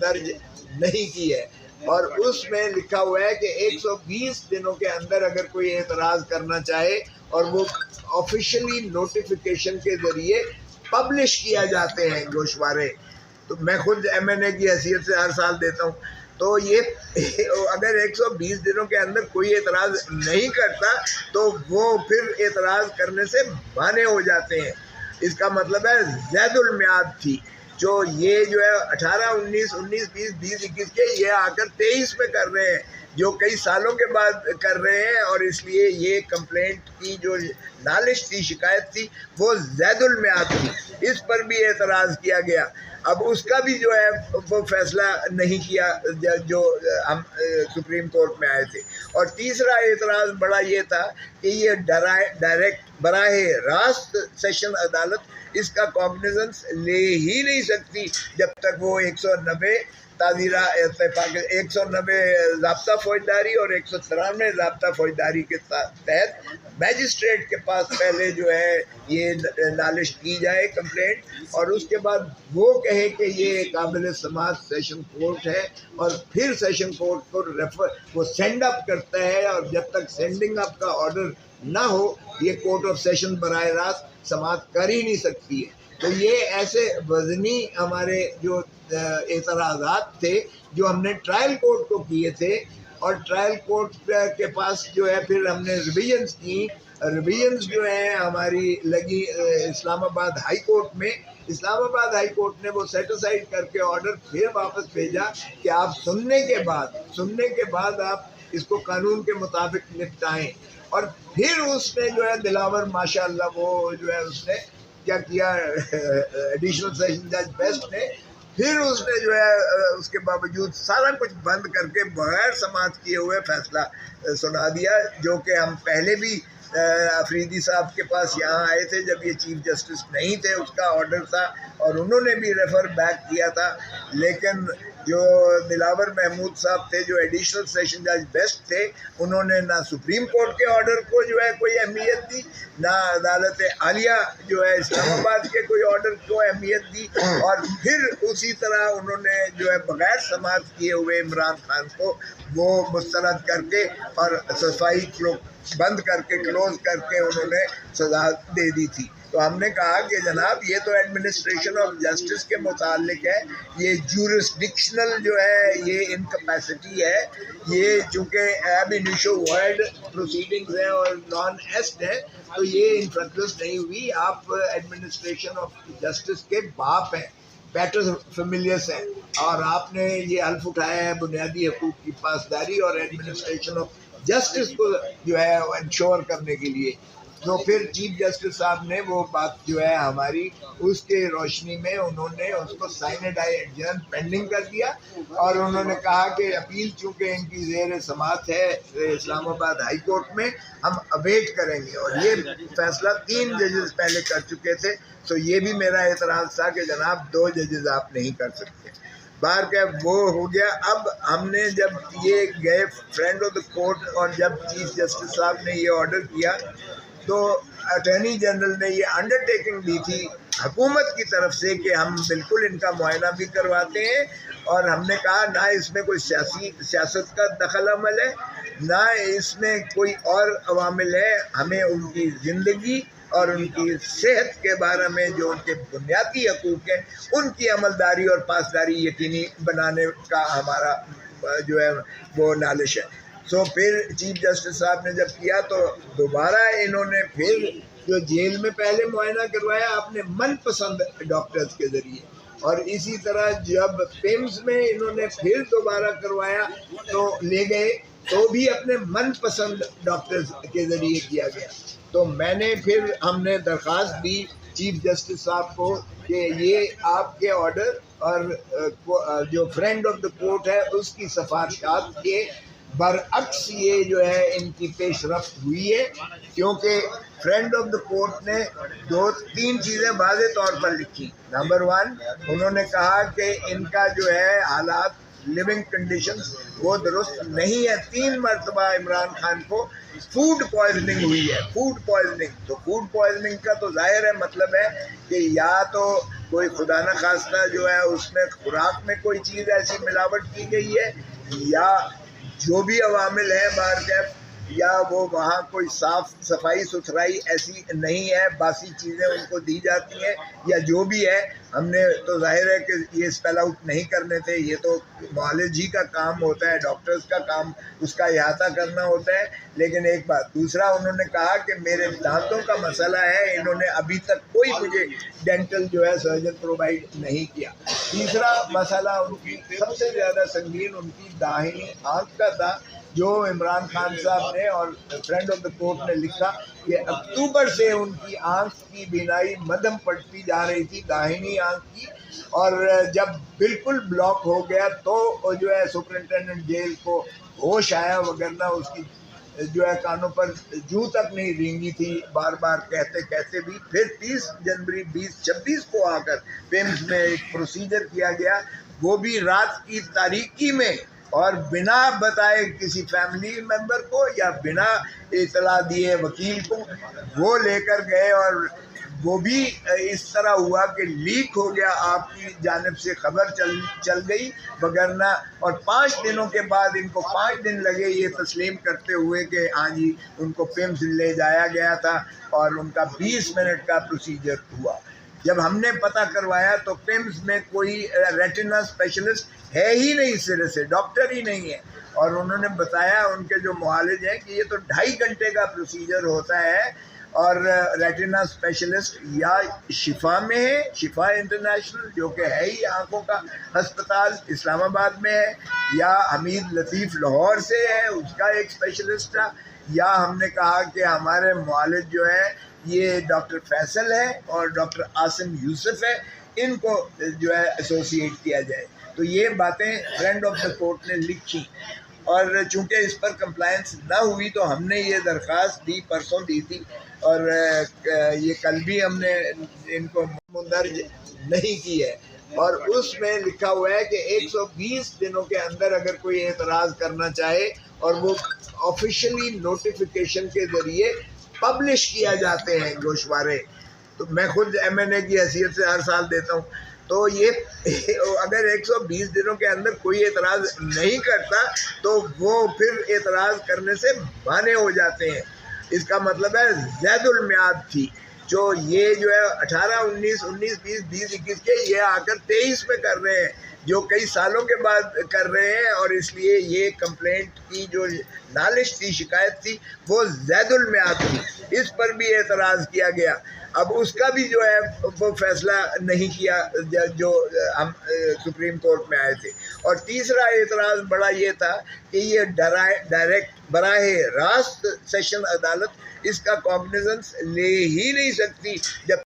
درج نہیں کی ہے، اور اس میں لکھا ہوا ہے کہ 120 دنوں کے اندر اگر کوئی اعتراض کرنا چاہے اور وہ آفیشلی نوٹیفیکیشن کے ذریعے پبلش کیا جاتے ہیں گوشوارے. تو میں خود MNA کی حیثیت سے ہر سال دیتا ہوں. تو یہ اگر 120 دنوں کے اندر کوئی اعتراض نہیں کرتا تو وہ پھر اعتراض کرنے سے مانے ہو جاتے ہیں. اس کا مطلب ہے زید المیعاد تھی جو یہ جو ہے 18 19 19 20 20 21 کے یہ آ کر 23 میں کر رہے ہیں، جو کئی سالوں کے بعد کر رہے ہیں، اور اس لیے یہ کمپلینٹ کی جو نالش تھی، شکایت تھی، وہ زید المیعاد تھی. اس پر بھی اعتراض کیا گیا. اب اس کا بھی جو ہے وہ فیصلہ نہیں کیا جو ہم سپریم کورٹ میں آئے تھے. اور تیسرا اعتراض بڑا یہ تھا کہ یہ ڈائریکٹ براہ راست سیشن عدالت اس کا کاگنیزنس لے ہی نہیں سکتی جب تک وہ 190 تعزیرہ اتفاق 190 ضابطہ فوجداری اور 193 ضابطہ فوجداری کے تحت میجسٹریٹ کے پاس پہلے جو ہے یہ نالش کی جائے کمپلینٹ، اور اس کے بعد وہ کہے کہ یہ قابل سماعت سیشن کورٹ ہے، اور پھر سیشن کورٹ کو وہ سینڈ اپ کرتا ہے، اور جب تک سینڈنگ اپ کا آرڈر نہ ہو یہ کورٹ آف سیشن براہ راست سماعت کر ہی نہیں سکتی ہے. تو یہ ایسے وزنی ہمارے جو اعتراضات تھے جو ہم نے ٹرائل کورٹ کو کیے تھے، اور ٹرائل کورٹ کے پاس جو ہے پھر ہم نے ریویژنز کی. ریویژنز جو ہیں ہماری لگی اسلام آباد ہائی کورٹ میں. اسلام آباد ہائی کورٹ نے وہ سیٹ اسائڈ کر کے آرڈر پھر واپس بھیجا کہ آپ سننے کے بعد آپ اس کو قانون کے مطابق نپٹائیں. اور پھر اس نے جو ہے دلاور ماشاء اللہ وہ جو ہے اس نے کیا کیا، ایڈیشنل سیشن جج بیسٹ نے پھر اس نے جو ہے اس کے باوجود سارا کچھ بند کر کے بغیر سماعت کیے ہوئے فیصلہ سنا دیا، جو کہ ہم پہلے بھی افریدی صاحب کے پاس یہاں آئے تھے جب یہ چیف جسٹس نہیں تھے، اس کا آرڈر تھا اور انہوں نے بھی ریفر بیک کیا تھا. لیکن جو دلاور محمود صاحب تھے جو ایڈیشنل سیشن جج بیسٹ تھے، انہوں نے نہ سپریم کورٹ کے آرڈر کو جو ہے کوئی اہمیت دی، نہ عدالت عالیہ جو ہے اسلام آباد کے کوئی آرڈر کو اہمیت دی، اور پھر اسی طرح انہوں نے جو ہے بغیر سماعت کیے ہوئے عمران خان کو وہ مسترد کر کے اور صفائی بند کر کے کلوز کر کے انہوں نے سزا دے دی تھی. تو ہم نے کہا کہ جناب یہ تو ایڈمنسٹریشن آف جسٹس کے متعلق ہے، یہ جورسڈکشنل جو ہے یہ انکیپیسٹی ہے، یہ چونکہ ایب انیشو ورڈ پروسیڈنگز ہیں اور نان ایسٹ ہیں تو یہ انفرکٹس نہیں ہوئی. آپ ایڈمنسٹریشن آف جسٹس کے باپ ہیں، بیٹر فیملیس ہیں، اور آپ نے یہ حلف اٹھایا ہے بنیادی حقوق کی پاسداری اور ایڈمنسٹریشن آف جسٹس کو جو ہے انشور کرنے کے لیے. تو پھر چیف جسٹس صاحب نے وہ بات جو ہے ہماری اس کے روشنی میں انہوں نے اس کو سائنڈ ایڈجرن پینڈنگ کر دیا، اور انہوں نے کہا کہ اپیل چونکہ ان کی زیر سماعت ہے اسلام آباد ہائی کورٹ میں، ہم اویٹ کریں گے. اور یہ فیصلہ 3 ججز پہلے کر چکے تھے. تو یہ بھی میرا اعتراض تھا کہ جناب 2 ججز آپ نہیں کر سکتے. باہر کا وہ ہو گیا. اب ہم نے جب یہ گئے فرینڈ آف دا کورٹ، اور جب چیف جسٹس صاحب نے یہ آرڈر کیا تو اٹارنی جنرل نے یہ انڈر ٹیکنگ دی تھی حکومت کی طرف سے کہ ہم بالکل ان کا معائنہ بھی کرواتے ہیں، اور ہم نے کہا نہ اس میں کوئی سیاست کا دخل عمل ہے، نہ اس میں کوئی اور عوامل ہے. ہمیں ان کی زندگی اور ان کی صحت کے بارے میں جو ان کے بنیادی حقوق ہیں ان کی عملداری اور پاسداری یقینی بنانے کا ہمارا جو ہے وہ نالش ہے. سو پھر چیف جسٹس صاحب نے جب کیا تو دوبارہ انہوں نے پھر جو جیل میں پہلے معائنہ کروایا اپنے من پسند ڈاکٹرز کے ذریعے، اور اسی طرح جب پیمز میں انہوں نے پھر دوبارہ کروایا تو لے گئے تو بھی اپنے من پسند ڈاکٹرز کے ذریعے کیا گیا. تو میں نے پھر ہم نے درخواست دی چیف جسٹس صاحب کو کہ یہ آپ کے آرڈر اور جو فرینڈ آف دا کورٹ ہے اس کی سفارشات کے برعکس یہ جو ہے ان کی پیش رفت ہوئی ہے، کیونکہ فرینڈ آف دا کورٹ نے 2-3 چیزیں واضح طور پر لکھی. نمبر 1 انہوں نے کہا کہ ان کا جو ہے حالات لیونگ کنڈیشنز وہ درست نہیں ہے. 3 مرتبہ عمران خان کو فوڈ پوائزننگ ہوئی ہے. فوڈ پوائزننگ کا تو ظاہر ہے مطلب ہے کہ یا تو کوئی خدا نہ خواستہ جو ہے اس میں خوراک میں کوئی چیز ایسی ملاوٹ کی گئی ہے یا جو بھی عوامل ہیں باہر کے یا وہ وہاں کوئی صاف صفائی ستھرائی ایسی نہیں ہے، باسی چیزیں ان کو دی جاتی ہیں یا جو بھی ہے. ہم نے تو ظاہر ہے کہ یہ اسپیل آؤٹ نہیں کرنے تھے، یہ تو معالج ہی کا کام ہوتا ہے، ڈاکٹرز کا کام اس کا احاطہ کرنا ہوتا ہے. لیکن ایک بات دوسرا انہوں نے کہا کہ میرے دانتوں کا مسئلہ ہے، انہوں نے ابھی تک کوئی مجھے ڈینٹل جو ہے سرجن پرووائڈ نہیں کیا. تیسرا مسئلہ ان کی سب سے زیادہ سنگین ان کی داہنی آنکھ کا تھا، جو عمران خان صاحب نے اور فرینڈ آف دا کورٹ نے لکھا کہ اکتوبر سے ان کی آنکھ کی بینائی مدھم پڑتی جا رہی تھی، داہنی آنکھ کی، اور جب بالکل بلاک ہو گیا تو جو ہے سپرنٹینڈنٹ جیل کو ہوش آیا، وگرنہ اس کی جو ہے کانوں پر جوں تک نہیں رینگی تھی، بار بار کہتے کہتے بھی. پھر 30 جنوری 2026 کو آ کر پیمز میں ایک پروسیجر کیا گیا، وہ بھی رات کی تاریکی میں اور بنا بتائے کسی فیملی ممبر کو یا بنا اطلاع دیے وکیل کو وہ لے کر گئے، اور وہ بھی اس طرح ہوا کہ لیک ہو گیا، آپ کی جانب سے خبر چل گئی، وگرنہ اور 5 دنوں کے بعد ان کو 5 دن لگے یہ تسلیم کرتے ہوئے کہ ہاں جی ان کو پیمز لے جایا گیا تھا، اور ان کا 20 منٹ کا پروسیجر ہوا. جب ہم نے پتہ کروایا تو پیمز میں کوئی ریٹنا اسپیشلسٹ ہے ہی نہیں، سرے سے ڈاکٹر ہی نہیں ہے، اور انہوں نے بتایا ان کے جو معالج ہیں کہ یہ تو 2.5 گھنٹے کا پروسیجر ہوتا ہے، اور ریٹنا اسپیشلسٹ یا شفا میں ہے، شفا انٹرنیشنل جو کہ ہے ہی آنکھوں کا ہسپتال اسلام آباد میں ہے، یا حمید لطیف لاہور سے ہے اس کا ایک اسپیشلسٹ تھا، یا ہم نے کہا کہ ہمارے معالج جو ہے یہ ڈاکٹر فیصل ہے اور ڈاکٹر عاصم یوسف ہے، ان کو جو ہے ایسوسیٹ کیا جائے. تو یہ باتیں فرینڈ آف دا کورٹ نے لکھی، اور چونکہ اس پر کمپلائنس نہ ہوئی تو ہم نے یہ درخواست دی، پرسوں دی تھی، اور یہ کل بھی ہم نے ان کو مندرج نہیں کی ہے، اور اس میں لکھا ہوا ہے کہ 120 دنوں کے اندر اگر کوئی اعتراض کرنا چاہے اور وہ آفیشلی نوٹیفیکیشن کے ذریعے پبلش کیا جاتے ہیں گوشوارے. تو میں خود MNA کی حیثیت سے ہر سال دیتا ہوں، تو یہ اگر 120 دنوں کے اندر کوئی اعتراض نہیں کرتا تو وہ پھر اعتراض کرنے سے مانے ہو جاتے ہیں. اس کا مطلب ہے زید المیعاد تھی، جو یہ جو ہے 18 19 19 20 20 21 کے یہ آ کر 23 میں کر رہے ہیں، جو کئی سالوں کے بعد کر رہے ہیں، اور اس لیے یہ کمپلینٹ کی جو نالش تھی، شکایت تھی، وہ زید المیعاد تھی. اس پر بھی اعتراض کیا گیا. اب اس کا بھی جو ہے وہ فیصلہ نہیں کیا جو ہم سپریم کورٹ میں آئے تھے. اور تیسرا اعتراض بڑا یہ تھا کہ یہ ڈائریکٹ براہ راست سیشن عدالت اس کا کاگنیزنس لے ہی نہیں سکتی جب